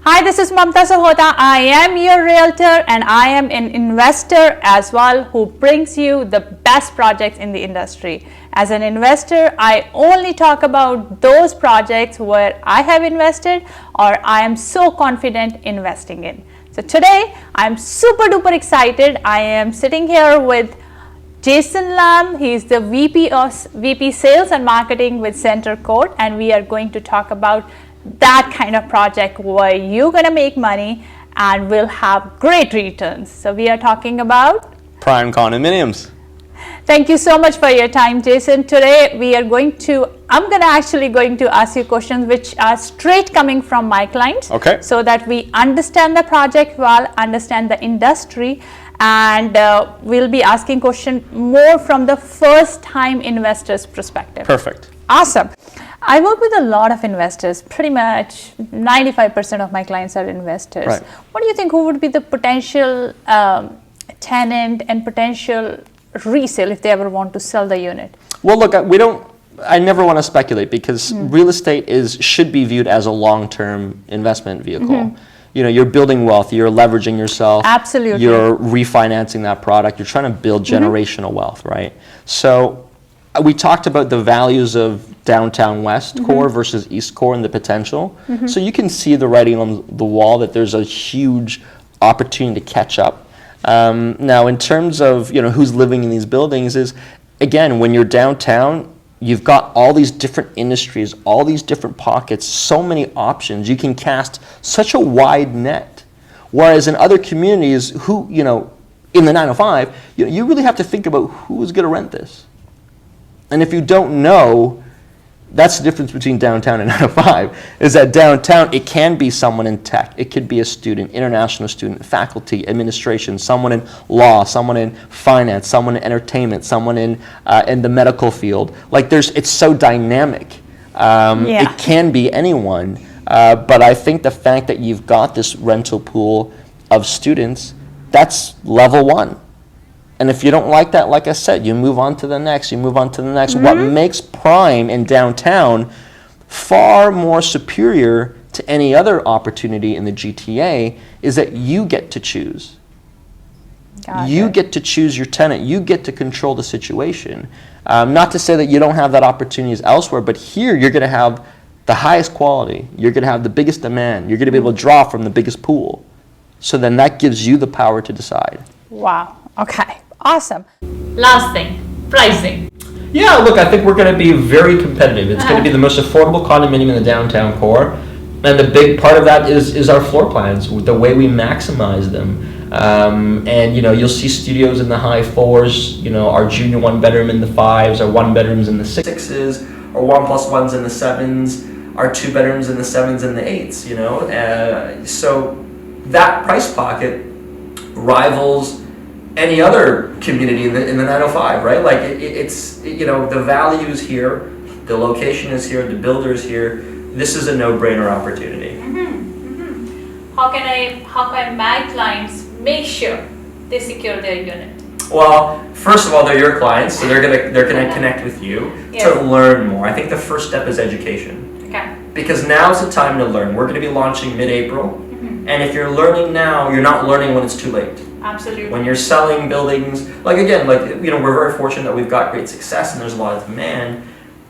Hi, this is Mamta Sahota. I am your realtor and I am an investor as well who brings you the best projects in the industry. As an investor, I only talk about those projects where I have invested or I am so confident investing in. So today, I'm super duper excited. I am sitting here with Jason Lam. He's the VP Sales and Marketing with CentreCourt, and we are going to talk about that kind of project where you're going to make money and will have great returns. So we are talking about prime condominiums. Thank you so much for your time, Jason. Today I'm actually going to ask you questions which are straight coming from my clients. Okay. So that we understand the project well, understand the industry, and we'll be asking questions more from the first time investors perspective. Perfect. Awesome. I work with a lot of investors. Pretty much 95% of my clients are investors. Right. What do you think, who would be the potential tenant and potential resale if they ever want to sell the unit? Well, look, I never want to speculate because real estate should be viewed as a long-term investment vehicle. You know, you're building wealth, you're leveraging yourself. Absolutely. You're refinancing that product, you're trying to build generational wealth, right? So we talked about the values of downtown West core versus East core and the potential. So you can see the writing on the wall that there's a huge opportunity to catch up. Now, in terms of who's living in these buildings, is again, when you're downtown, you've got all these different industries, all these different pockets, so many options. You can cast such a wide net. Whereas in other communities, in the 905, you really have to think about who is going to rent this. And if you don't know, that's the difference between downtown and 905, is that downtown, it can be someone in tech, it could be a student, international student, faculty, administration, someone in law, someone in finance, someone in entertainment, someone in the medical field. Like it's so dynamic. It can be anyone, but I think the fact that you've got this rental pool of students, that's level one. And if you don't like that, like I said, you move on to the next, you move on to the next. What makes prime in downtown far more superior to any other opportunity in the GTA is that you get to choose. You get to choose your tenant. You get to control the situation. Not to say that you don't have that opportunities elsewhere, but here you're going to have the highest quality. You're going to have the biggest demand. You're going to be able to draw from the biggest pool. So then that gives you the power to decide. Wow. Okay. Awesome. Last thing, pricing. Yeah, look, I think we're going to be very competitive. It's going to be the most affordable condominium in the downtown core. And the big part of that is our floor plans, the way we maximize them. And you'll see studios in the high fours, our junior one bedroom in the fives, our one bedrooms in the sixes, our 1+1s in the sevens, our two bedrooms in the sevens and the eights, so that price pocket rivals any other community in the 905, right? Like it's the value is here, the location is here, the builder is here. This is a no-brainer opportunity. How can my clients make sure they secure their unit? Well, first of all, they're your clients, so they're gonna connect with you to learn more. I think the first step is education. Okay. Because now's the time to learn. We're going to be launching mid-April, and if you're learning now, you're not learning when it's too late. Absolutely. When you're selling buildings, we're very fortunate that we've got great success and there's a lot of demand.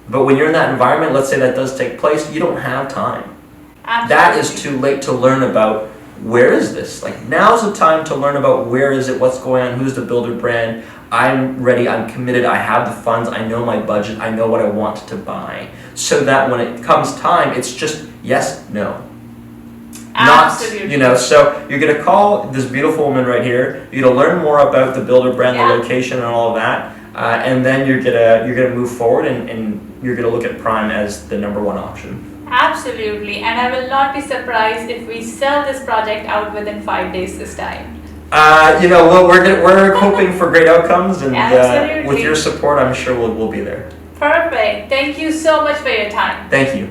But when you're in that environment, let's say that does take place, you don't have time. Absolutely. That is too late to learn about where is this. Now's the time to learn about where is it, what's going on, who's the builder brand. I'm ready, I'm committed, I have the funds, I know my budget, I know what I want to buy. So that when it comes time, it's just yes, no. Absolutely. So you're going to call this beautiful woman right here. You're going to learn more about the builder brand, the location, and all of that, and then you're gonna move forward and you're gonna look at prime as the number one option. Absolutely, and I will not be surprised if we sell this project out within 5 days this time. We're hoping for great outcomes, and with your support, I'm sure we'll be there. Perfect. Thank you so much for your time. Thank you.